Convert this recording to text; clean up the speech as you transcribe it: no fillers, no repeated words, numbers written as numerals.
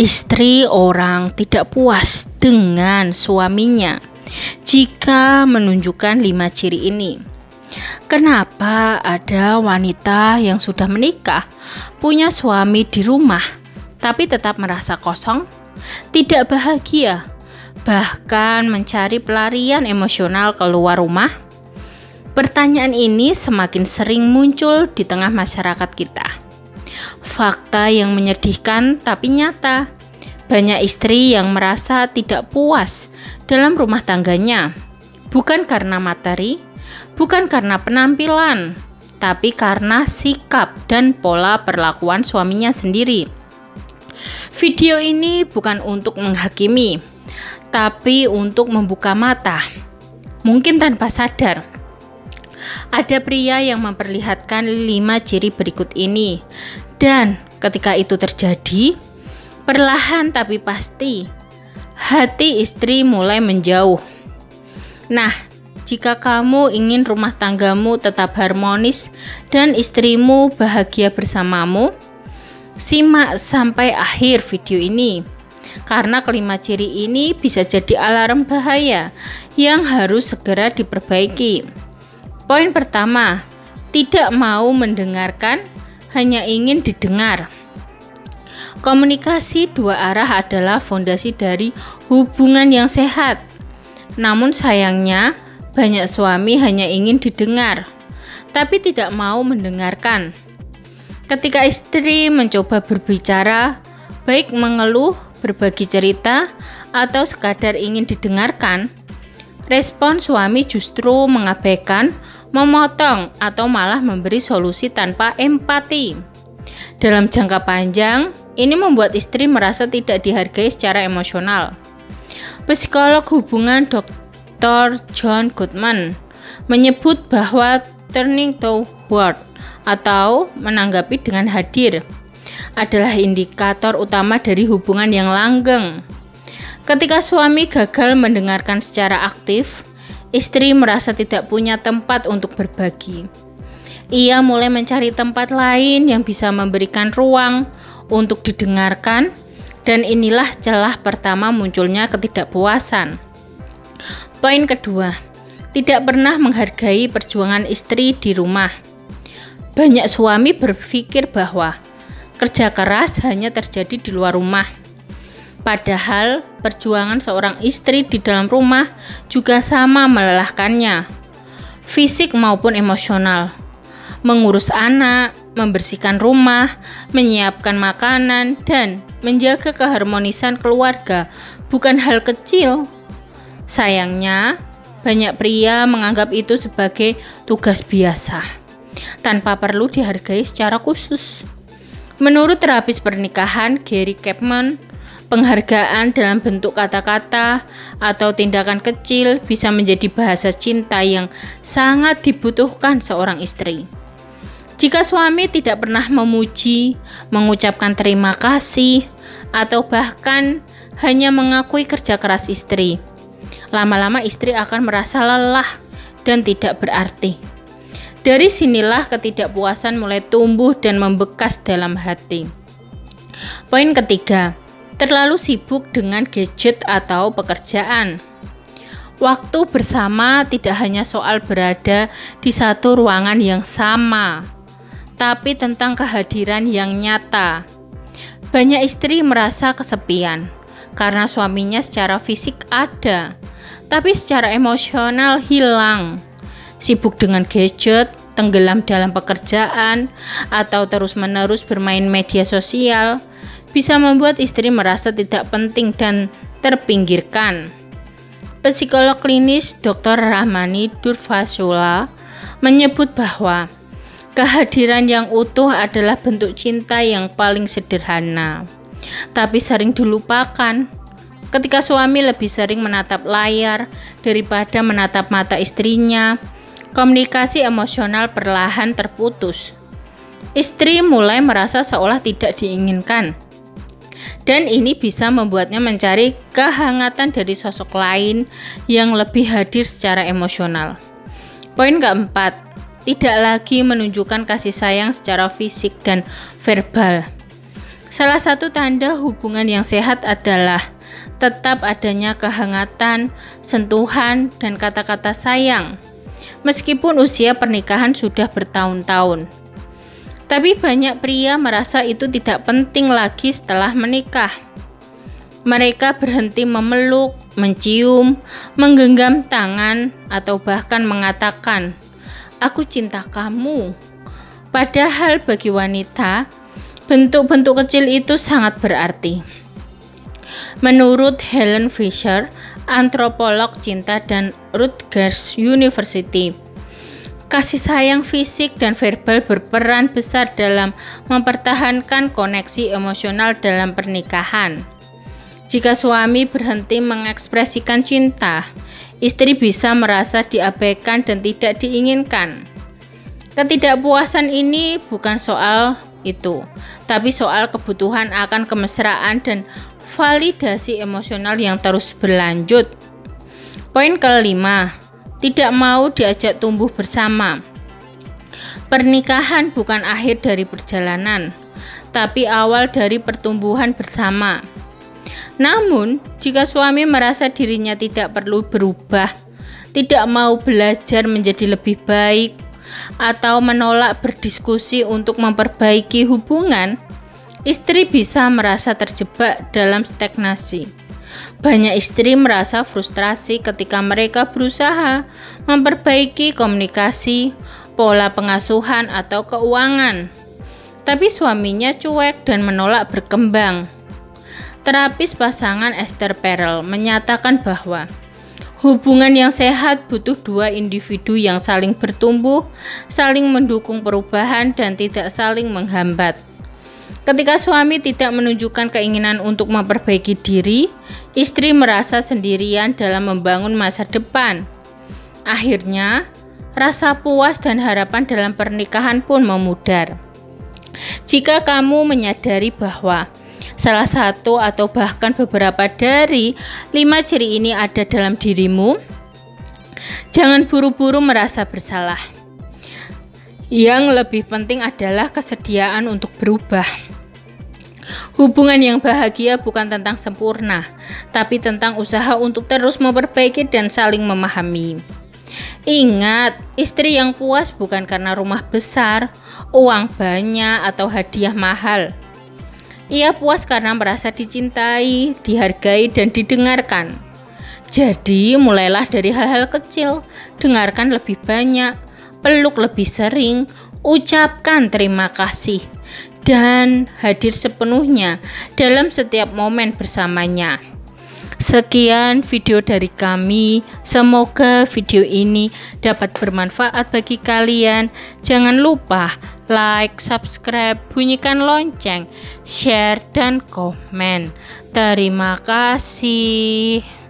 Istri orang tidak puas dengan suaminya jika menunjukkan 5 ciri ini. Kenapa ada wanita yang sudah menikah, punya suami di rumah, tapi tetap merasa kosong, tidak bahagia, bahkan mencari pelarian emosional keluar rumah? Pertanyaan ini semakin sering muncul di tengah masyarakat kita. Fakta yang menyedihkan tapi nyata. Banyak istri yang merasa tidak puas dalam rumah tangganya, bukan karena materi, bukan karena penampilan, tapi karena sikap dan pola perlakuan suaminya sendiri. Video ini bukan untuk menghakimi, tapi untuk membuka mata. Mungkin tanpa sadar, ada pria yang memperlihatkan 5 ciri berikut ini, dan ketika itu terjadi, perlahan tapi pasti, hati istri mulai menjauh. Nah, jika kamu ingin rumah tanggamu tetap harmonis dan istrimu bahagia bersamamu, simak sampai akhir video ini. Karena kelima ciri ini bisa jadi alarm bahaya yang harus segera diperbaiki. Poin pertama, tidak mau mendengarkan, hanya ingin didengar. Komunikasi dua arah adalah fondasi dari hubungan yang sehat. Namun sayangnya, banyak suami hanya ingin didengar, tapi tidak mau mendengarkan. Ketika istri mencoba berbicara, baik mengeluh, berbagi cerita, atau sekadar ingin didengarkan, respon suami justru mengabaikan, memotong, atau malah memberi solusi tanpa empati. Dalam jangka panjang, ini membuat istri merasa tidak dihargai secara emosional. Psikolog hubungan Dr. John Gottman menyebut bahwa turning toward atau menanggapi dengan hadir adalah indikator utama dari hubungan yang langgeng. Ketika suami gagal mendengarkan secara aktif, istri merasa tidak punya tempat untuk berbagi. Ia mulai mencari tempat lain yang bisa memberikan ruang untuk didengarkan, dan inilah celah pertama munculnya ketidakpuasan. Poin kedua, tidak pernah menghargai perjuangan istri di rumah. Banyak suami berpikir bahwa kerja keras hanya terjadi di luar rumah. Padahal perjuangan seorang istri di dalam rumah juga sama melelahkannya, fisik maupun emosional. Mengurus anak, membersihkan rumah, menyiapkan makanan, dan menjaga keharmonisan keluarga bukan hal kecil. Sayangnya, banyak pria menganggap itu sebagai tugas biasa, tanpa perlu dihargai secara khusus. Menurut terapis pernikahan Gary Chapman, penghargaan dalam bentuk kata-kata atau tindakan kecil bisa menjadi bahasa cinta yang sangat dibutuhkan seorang istri. Jika suami tidak pernah memuji, mengucapkan terima kasih, atau bahkan hanya mengakui kerja keras istri, lama-lama istri akan merasa lelah dan tidak berarti. Dari sinilah ketidakpuasan mulai tumbuh dan membekas dalam hati. Poin ketiga, terlalu sibuk dengan gadget atau pekerjaan. Waktu bersama tidak hanya soal berada di satu ruangan yang sama, tapi tentang kehadiran yang nyata. Banyak istri merasa kesepian karena suaminya secara fisik ada, tapi secara emosional hilang. Sibuk dengan gadget, tenggelam dalam pekerjaan, atau terus-menerus bermain media sosial bisa membuat istri merasa tidak penting dan terpinggirkan. Psikolog klinis Dr. Rahmani Durvasula menyebut bahwa kehadiran yang utuh adalah bentuk cinta yang paling sederhana, tapi sering dilupakan. Ketika suami lebih sering menatap layar daripada menatap mata istrinya, komunikasi emosional perlahan terputus. Istri mulai merasa seolah tidak diinginkan, dan ini bisa membuatnya mencari kehangatan dari sosok lain yang lebih hadir secara emosional. Poin keempat, tidak lagi menunjukkan kasih sayang secara fisik dan verbal. Salah satu tanda hubungan yang sehat adalah tetap adanya kehangatan, sentuhan, dan kata-kata sayang. Meskipun usia pernikahan sudah bertahun-tahun. Tapi banyak pria merasa itu tidak penting lagi setelah menikah. Mereka berhenti memeluk, mencium, menggenggam tangan, atau bahkan mengatakan, "Aku cinta kamu." Padahal bagi wanita, bentuk-bentuk kecil itu sangat berarti. Menurut Helen Fisher, antropolog cinta dan Rutgers University, kasih sayang fisik dan verbal berperan besar dalam mempertahankan koneksi emosional dalam pernikahan. Jika suami berhenti mengekspresikan cinta, istri bisa merasa diabaikan dan tidak diinginkan. Ketidakpuasan ini bukan soal itu, tapi soal kebutuhan akan kemesraan dan validasi emosional yang terus berlanjut. Poin kelima, tidak mau diajak tumbuh bersama. Pernikahan bukan akhir dari perjalanan, tapi awal dari pertumbuhan bersama. Namun, jika suami merasa dirinya tidak perlu berubah, tidak mau belajar menjadi lebih baik, atau menolak berdiskusi untuk memperbaiki hubungan, istri bisa merasa terjebak dalam stagnasi. Banyak istri merasa frustrasi ketika mereka berusaha memperbaiki komunikasi, pola pengasuhan, atau keuangan, tapi suaminya cuek dan menolak berkembang. Terapis pasangan Esther Perel menyatakan bahwa hubungan yang sehat butuh dua individu yang saling bertumbuh, saling mendukung perubahan, dan tidak saling menghambat. Ketika suami tidak menunjukkan keinginan untuk memperbaiki diri, istri merasa sendirian dalam membangun masa depan. Akhirnya, rasa puas dan harapan dalam pernikahan pun memudar. Jika kamu menyadari bahwa salah satu atau bahkan beberapa dari 5 ciri ini ada dalam dirimu, jangan buru-buru merasa bersalah. Yang lebih penting adalah kesediaan untuk berubah. Hubungan yang bahagia bukan tentang sempurna, tapi tentang usaha untuk terus memperbaiki dan saling memahami. Ingat, istri yang puas bukan karena rumah besar, uang banyak, atau hadiah mahal. Ia puas karena merasa dicintai, dihargai, dan didengarkan. Jadi, mulailah dari hal-hal kecil, dengarkan lebih banyak, peluk lebih sering, ucapkan terima kasih, dan hadir sepenuhnya dalam setiap momen bersamanya. Sekian video dari kami, semoga video ini dapat bermanfaat bagi kalian. Jangan lupa like, subscribe, bunyikan lonceng, share, dan komen. Terima kasih.